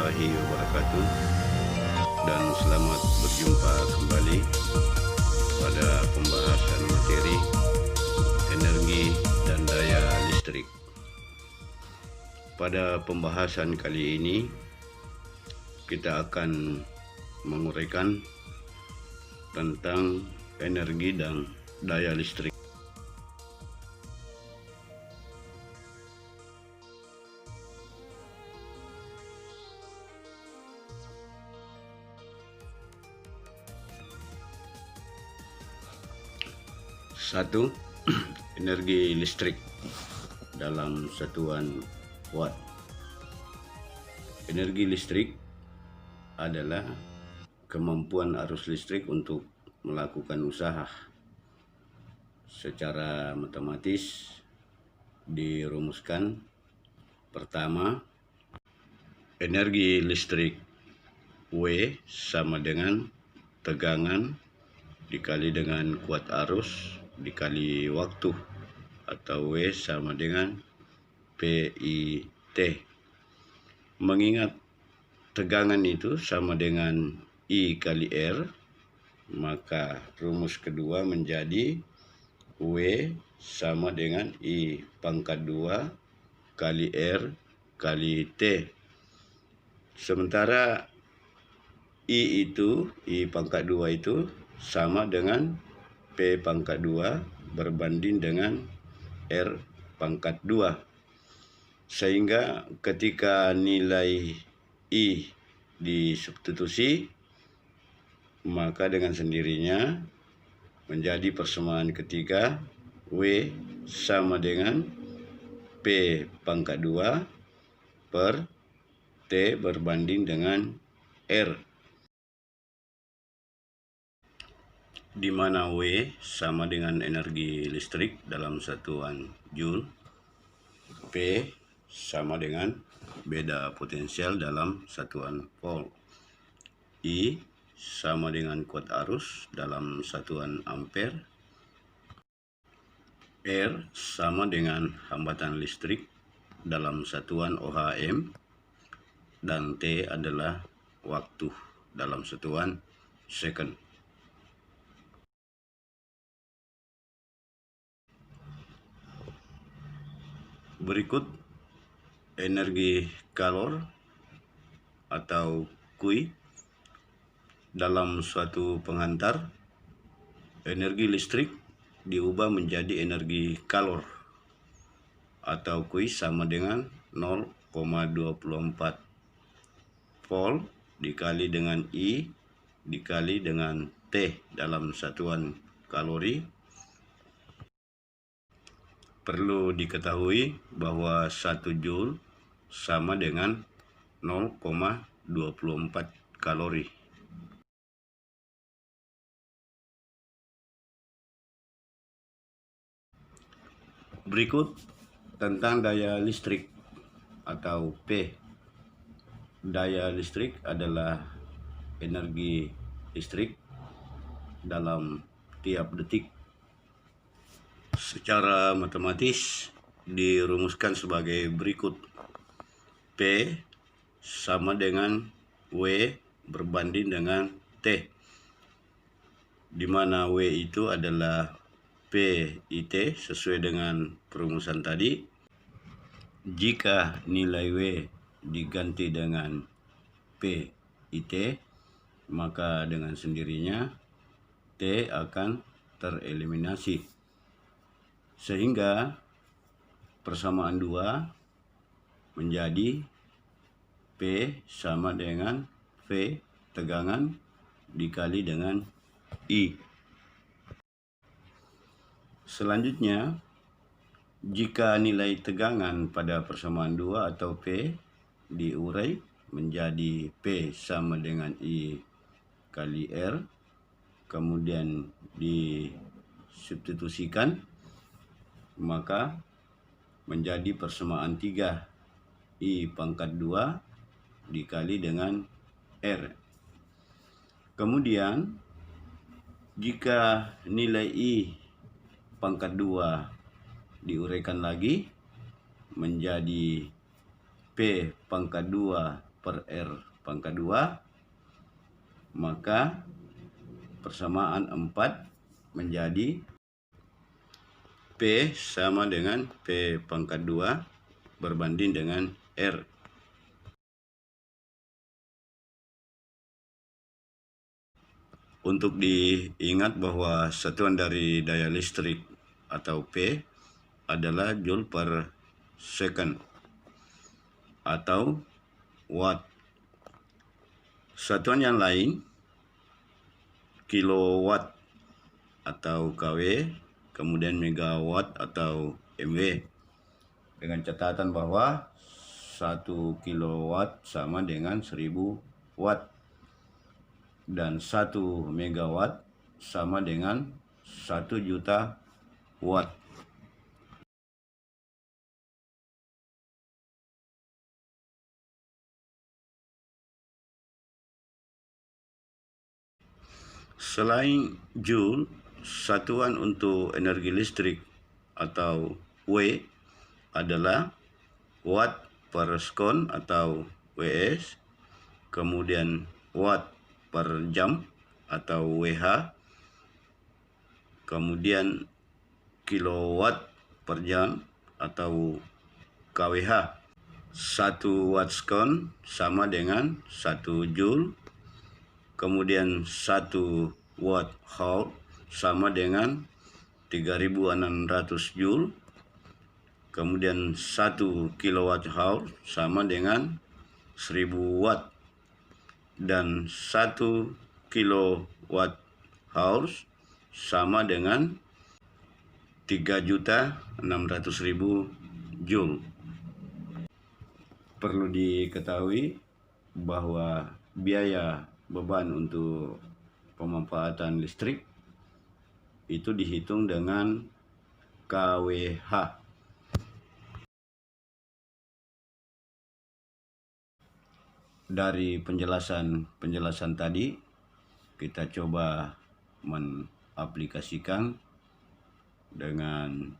warahmatullahi wabarakatuh, dan selamat berjumpa kembali pada pembahasan materi energi dan daya listrik. Pada pembahasan kali ini kita akan menguraikan tentang energi dan daya listrik. Satu, energi listrik dalam satuan watt. Energi listrik adalah kemampuan arus listrik untuk melakukan usaha. Secara matematis dirumuskan, pertama, energi listrik W sama dengan tegangan dikali dengan kuat arus dikali waktu, atau W sama dengan PIT. Mengingat tegangan itu sama dengan I kali R, maka rumus kedua menjadi W sama dengan I pangkat 2 kali R kali T. Sementara I pangkat 2 itu sama dengan P pangkat 2 berbanding dengan R pangkat 2. Sehingga ketika nilai I disubstitusi, maka dengan sendirinya menjadi persamaan ketiga W sama dengan P pangkat 2 per T berbanding dengan R, di mana W sama dengan energi listrik dalam satuan Joule, P sama dengan beda potensial dalam satuan volt, I sama dengan kuat arus dalam satuan ampere, R sama dengan hambatan listrik dalam satuan ohm, dan T adalah waktu dalam satuan second. Berikut energi kalor atau Q. Dalam suatu penghantar, energi listrik diubah menjadi energi kalor atau Q sama dengan 0,24 volt dikali dengan I dikali dengan T dalam satuan kalori. Perlu diketahui bahwa 1 Joule sama dengan 0,24 kalori. Berikut tentang daya listrik atau P. Daya listrik adalah energi listrik dalam tiap detik. Secara matematis dirumuskan sebagai berikut. P sama dengan W berbanding dengan T, di mana W itu adalah PIT sesuai dengan perumusan tadi. Jika nilai W diganti dengan PIT, maka dengan sendirinya T akan tereliminasi, sehingga persamaan 2 menjadi P sama dengan V tegangan dikali dengan I. Selanjutnya, jika nilai tegangan pada persamaan 2 atau P diurai menjadi P sama dengan I kali R, kemudian disubstitusikan, maka menjadi persamaan 3 I pangkat 2 dikali dengan R. Kemudian jika nilai I pangkat 2 diuraikan lagi menjadi P pangkat 2 per R pangkat 2, maka persamaan 4 menjadi P sama dengan P pangkat 2 berbanding dengan R. Untuk diingat bahwa satuan dari daya listrik atau P adalah Joule per second atau watt. Satuan yang lain kilowatt atau kW, kemudian megawatt atau MW. Dengan catatan bahwa 1 kilowatt sama dengan 1000 watt dan 1 megawatt sama dengan 1 juta watt. Selain Joule, satuan untuk energi listrik atau W adalah watt per sekon atau WS, kemudian watt per jam atau WH, kemudian kilowatt per jam atau kWh. 1 watt sekon sama dengan 1 joule, kemudian 1 watt hour sama dengan 3600 joule, kemudian 1 kilowatt hour sama dengan 1000 watt, dan 1 kilowatt hour sama dengan 3.600.000 joule. Perlu diketahui bahwa biaya beban untuk pemanfaatan listrik itu dihitung dengan kWh. Dari penjelasan tadi, kita coba mengaplikasikan dengan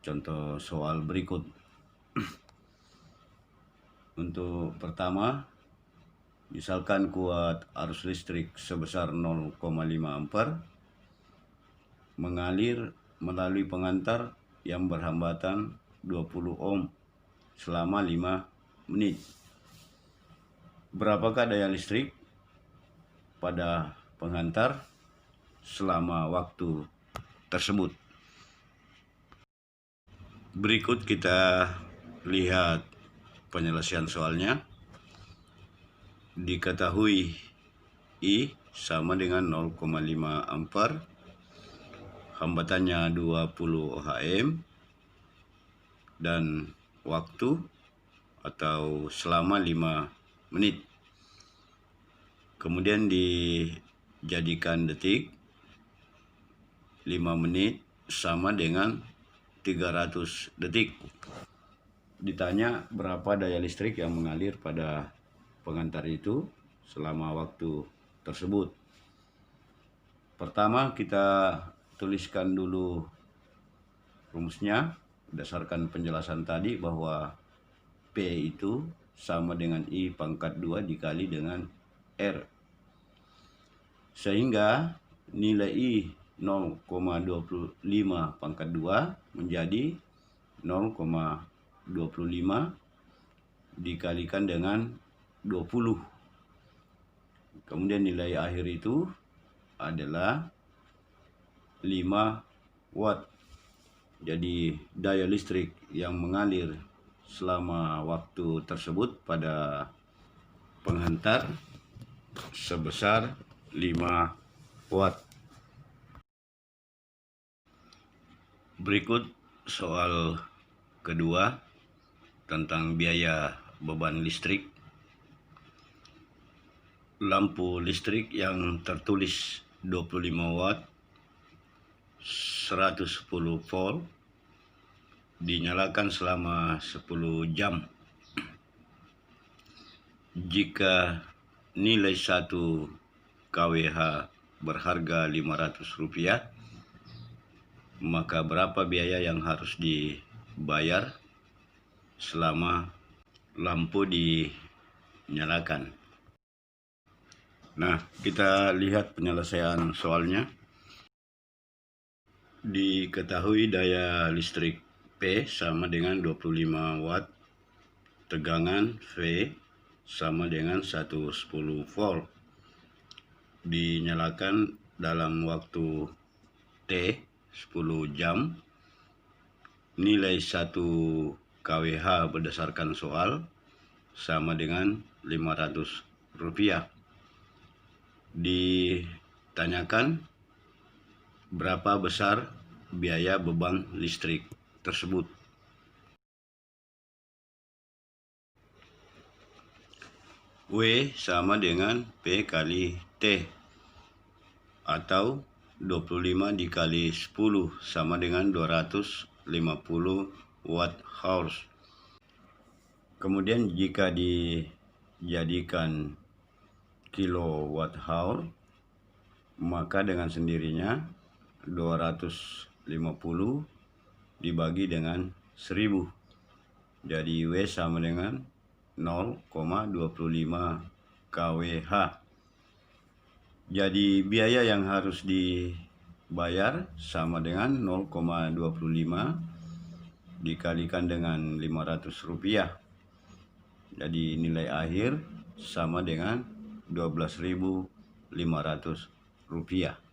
contoh soal berikut. Untuk pertama, misalkan kuat arus listrik sebesar 0,5 ampere mengalir melalui pengantar yang berhambatan 20 ohm selama 5 menit. Berapakah daya listrik pada pengantar selama waktu tersebut? Berikut kita lihat penyelesaian soalnya. Diketahui I sama dengan 0,5 ampere, hambatannya 20 ohm, dan waktu atau selama 5 menit. Kemudian dijadikan detik, 5 menit sama dengan 300 detik. Ditanya berapa daya listrik yang mengalir pada pengantar itu selama waktu tersebut. Pertama, kita tuliskan dulu rumusnya berdasarkan penjelasan tadi bahwa P itu sama dengan I pangkat 2 dikali dengan R. Sehingga nilai I 0,25 pangkat 2 menjadi 0,25 dikalikan dengan 20. Kemudian nilai akhir itu adalah 5 watt. Jadi daya listrik yang mengalir selama waktu tersebut pada penghantar sebesar 5 watt. Berikut soal kedua tentang biaya beban listrik. Lampu listrik yang tertulis 25 watt 110 volt dinyalakan selama 10 jam. Jika nilai 1 kWh berharga Rp500, maka berapa biaya yang harus dibayar selama lampu dinyalakan. Nah, kita lihat penyelesaian soalnya. Diketahui daya listrik P sama dengan 25 watt, tegangan V sama dengan 110 volt. Dinyalakan dalam waktu T 10 jam. Nilai 1 kWh berdasarkan soal sama dengan Rp500. Ditanyakan berapa besar biaya beban listrik tersebut. W sama dengan P kali T, atau 25 dikali 10 sama dengan 250 watt hours. Kemudian jika dijadikan kilowatt hour, maka dengan sendirinya 250 dibagi dengan 1000. Jadi W sama dengan 0,25 kWh. Jadi biaya yang harus dibayar sama dengan 0,25 dikalikan dengan Rp500. Jadi nilai akhir sama dengan Rp12.500.